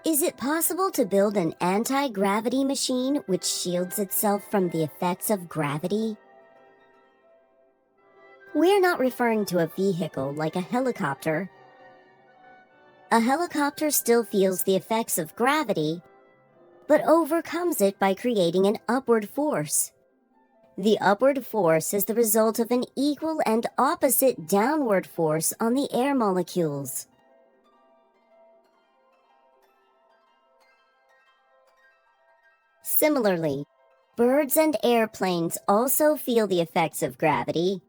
Is it possible to build an anti-gravity machine which shields itself from the effects of gravity? We're not referring to a vehicle like a helicopter. A helicopter still feels the effects of gravity, but overcomes it by creating an upward force. The upward force is the result of an equal and opposite downward force on the air molecules. Similarly, birds and airplanes also feel the effects of gravity,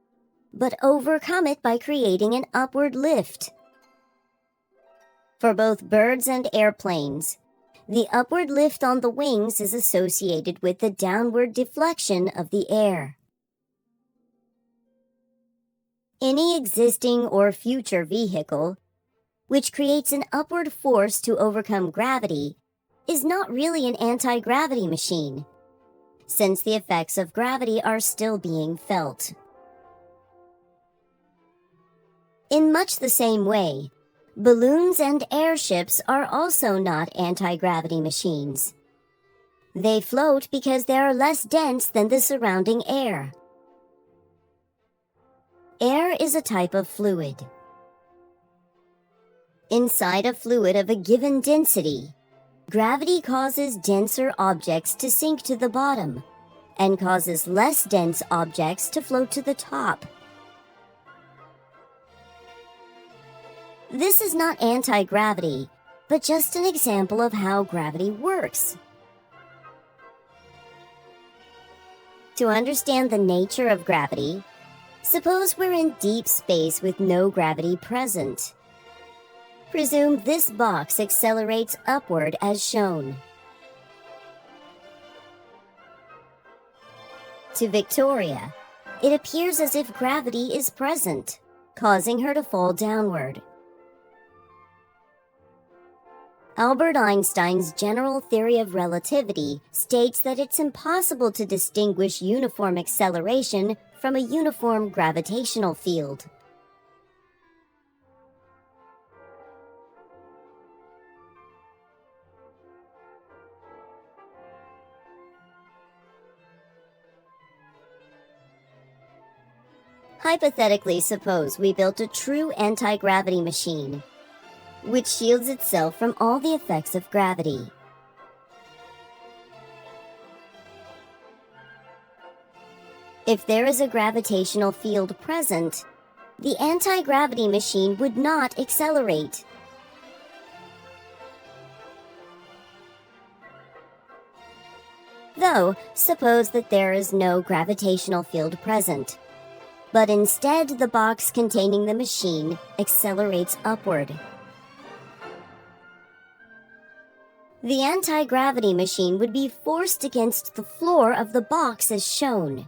but overcome it by creating an upward lift. For both birds and airplanes, the upward lift on the wings is associated with the downward deflection of the air. Any existing or future vehicle, which creates an upward force to overcome gravity, is not really an anti-gravity machine, since the effects of gravity are still being felt. In much the same way, balloons and airships are also not anti-gravity machines. They float because they are less dense than the surrounding air. Air is a type of fluid. Inside a fluid of a given density, gravity causes denser objects to sink to the bottom and causes less dense objects to float to the top. This is not anti-gravity, but just an example of how gravity works. To understand the nature of gravity, suppose we're in deep space with no gravity present. Presume this box accelerates upward as shown. To Victoria, it appears as if gravity is present, causing her to fall downward. Albert Einstein's general theory of relativity states that it's impossible to distinguish uniform acceleration from a uniform gravitational field. Hypothetically, suppose we built a true anti-gravity machine, which shields itself from all the effects of gravity. If there is a gravitational field present, the anti-gravity machine would not accelerate. Though, suppose that there is no gravitational field present, but instead the box containing the machine accelerates upward. The anti-gravity machine would be forced against the floor of the box as shown.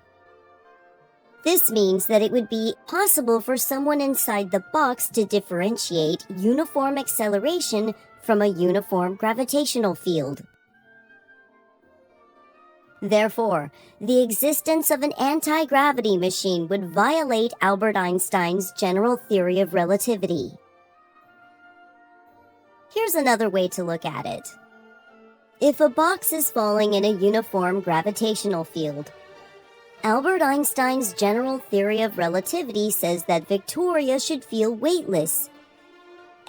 This means that it would be possible for someone inside the box to differentiate uniform acceleration from a uniform gravitational field. Therefore, the existence of an anti-gravity machine would violate Albert Einstein's general theory of relativity. Here's another way to look at it. If a box is falling in a uniform gravitational field, Albert Einstein's general theory of relativity says that Victoria should feel weightless,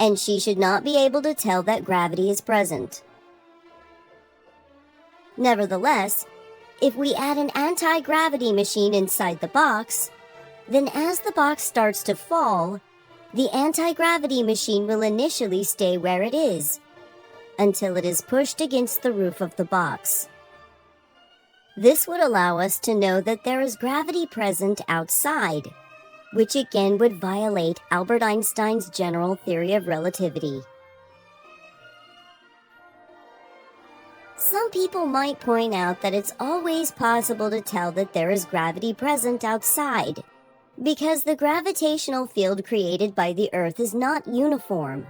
and she should not be able to tell that gravity is present. Nevertheless, if we add an anti-gravity machine inside the box, then as the box starts to fall, the anti-gravity machine will initially stay where it is, until it is pushed against the roof of the box. This would allow us to know that there is gravity present outside, which again would violate Albert Einstein's general theory of relativity. Some people might point out that it's always possible to tell that there is gravity present outside, because the gravitational field created by the Earth is not uniform.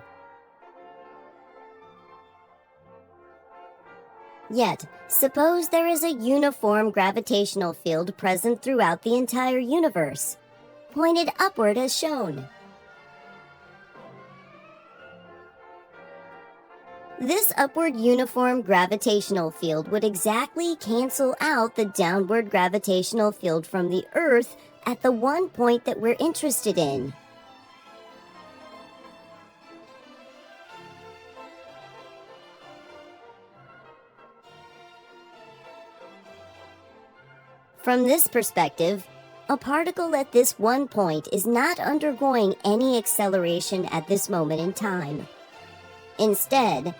Yet, suppose there is a uniform gravitational field present throughout the entire universe, pointed upward as shown. This upward uniform gravitational field would exactly cancel out the downward gravitational field from the Earth at the one point that we're interested in. From this perspective, a particle at this one point is not undergoing any acceleration at this moment in time. Instead,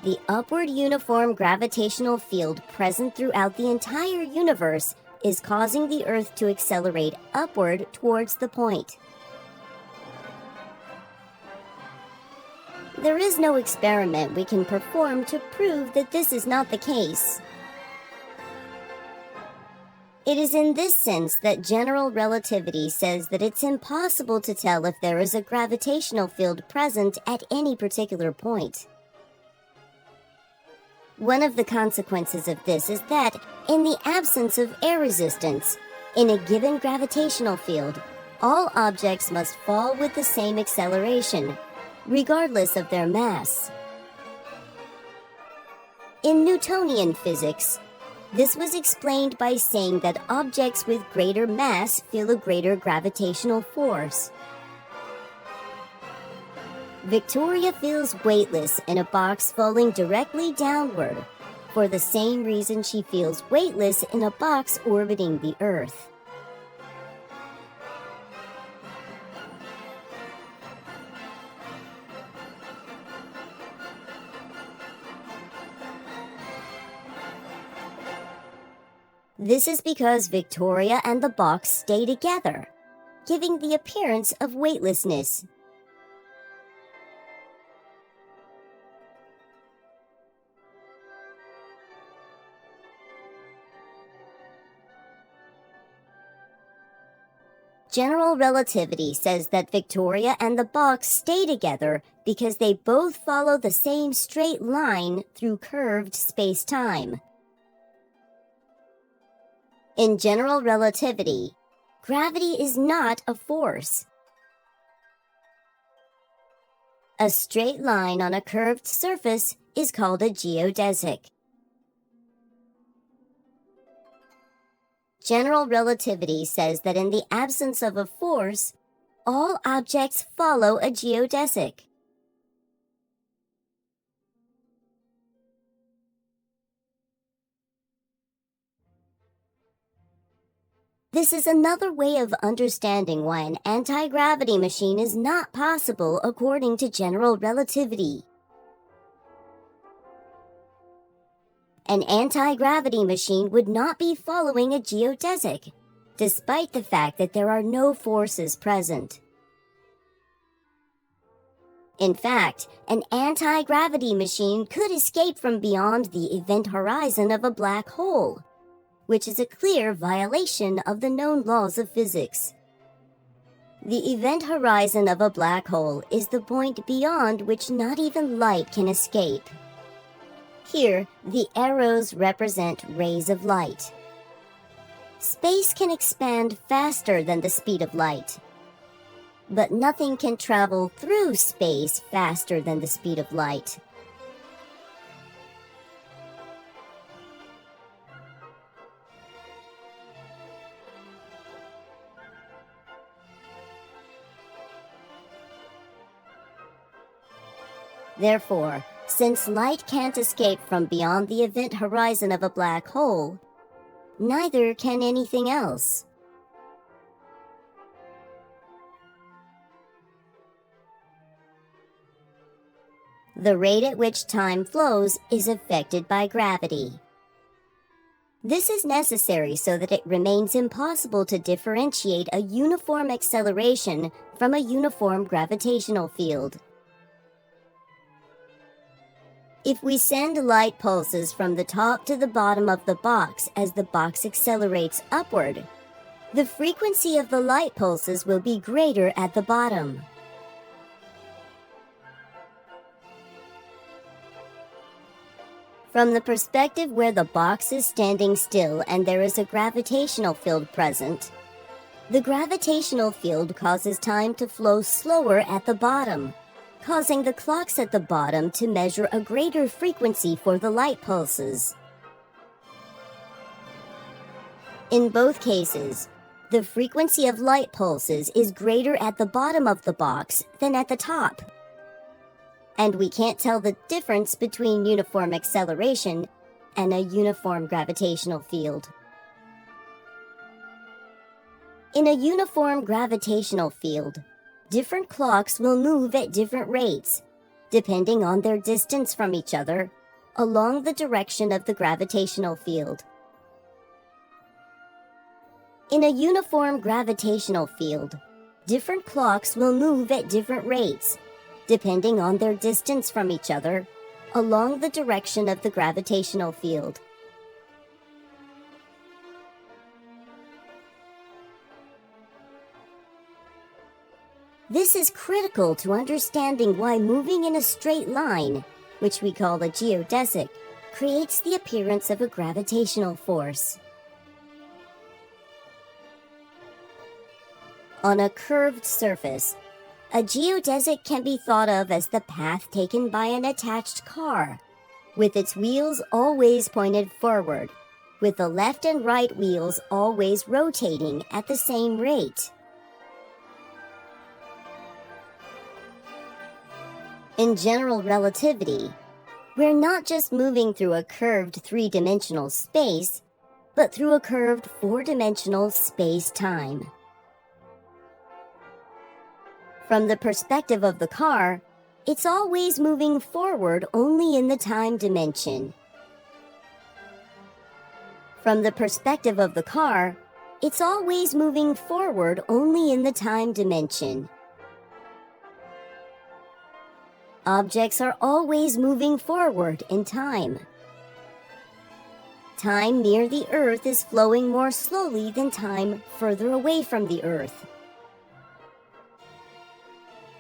the upward uniform gravitational field present throughout the entire universe is causing the Earth to accelerate upward towards the point. There is no experiment we can perform to prove that this is not the case. It is in this sense that general relativity says that it's impossible to tell if there is a gravitational field present at any particular point. One of the consequences of this is that, in the absence of air resistance, in a given gravitational field, all objects must fall with the same acceleration, regardless of their mass. In Newtonian physics, this was explained by saying that objects with greater mass feel a greater gravitational force. Victoria feels weightless in a box falling directly downward, for the same reason she feels weightless in a box orbiting the Earth. This is because Victoria and the box stay together, giving the appearance of weightlessness. General relativity says that Victoria and the box stay together because they both follow the same straight line through curved space-time. In general relativity, gravity is not a force. A straight line on a curved surface is called a geodesic. General relativity says that in the absence of a force, all objects follow a geodesic. This is another way of understanding why an anti-gravity machine is not possible according to general relativity. An anti-gravity machine would not be following a geodesic, despite the fact that there are no forces present. In fact, an anti-gravity machine could escape from beyond the event horizon of a black hole, which is a clear violation of the known laws of physics. The event horizon of a black hole is the point beyond which not even light can escape. Here, the arrows represent rays of light. Space can expand faster than the speed of light, but nothing can travel through space faster than the speed of light. Therefore, since light can't escape from beyond the event horizon of a black hole, neither can anything else. The rate at which time flows is affected by gravity. This is necessary so that it remains impossible to differentiate a uniform acceleration from a uniform gravitational field. If we send light pulses from the top to the bottom of the box as the box accelerates upward, the frequency of the light pulses will be greater at the bottom. From the perspective where the box is standing still and there is a gravitational field present, the gravitational field causes time to flow slower at the bottom, causing the clocks at the bottom to measure a greater frequency for the light pulses. In both cases, the frequency of light pulses is greater at the bottom of the box than at the top. And we can't tell the difference between uniform acceleration and a uniform gravitational field. In a uniform gravitational field, different clocks will move at different rates, depending on their distance from each other, along the direction of the gravitational field. In a uniform gravitational field, different clocks will move at different rates, depending on their distance from each other, along the direction of the gravitational field. This is critical to understanding why moving in a straight line, which we call a geodesic, creates the appearance of a gravitational force. On a curved surface, a geodesic can be thought of as the path taken by an attached car, with its wheels always pointed forward, with the left and right wheels always rotating at the same rate. In general relativity, we're not just moving through a curved three-dimensional space, but through a curved four-dimensional space-time. From the perspective of the car, it's always moving forward only in the time dimension. From the perspective of the car, it's always moving forward only in the time dimension. Objects are always moving forward in time. Time near the Earth is flowing more slowly than time further away from the Earth.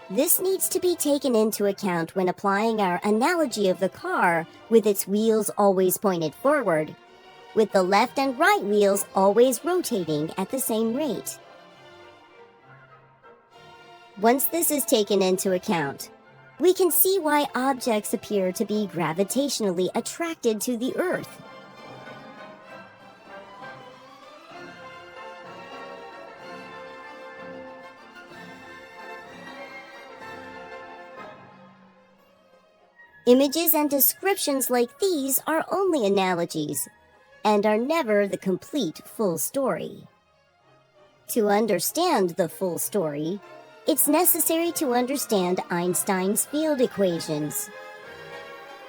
This needs to be taken into account when applying our analogy of the car with its wheels always pointed forward, with the left and right wheels always rotating at the same rate. Once this is taken into account, we can see why objects appear to be gravitationally attracted to the Earth. Images and descriptions like these are only analogies, and are never the complete full story. To understand the full story, it's necessary to understand Einstein's field equations.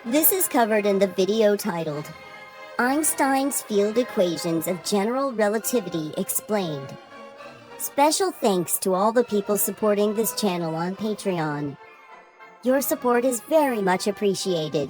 This is covered in the video titled, Einstein's Field Equations of General Relativity Explained. Special thanks to all the people supporting this channel on Patreon. Your support is very much appreciated.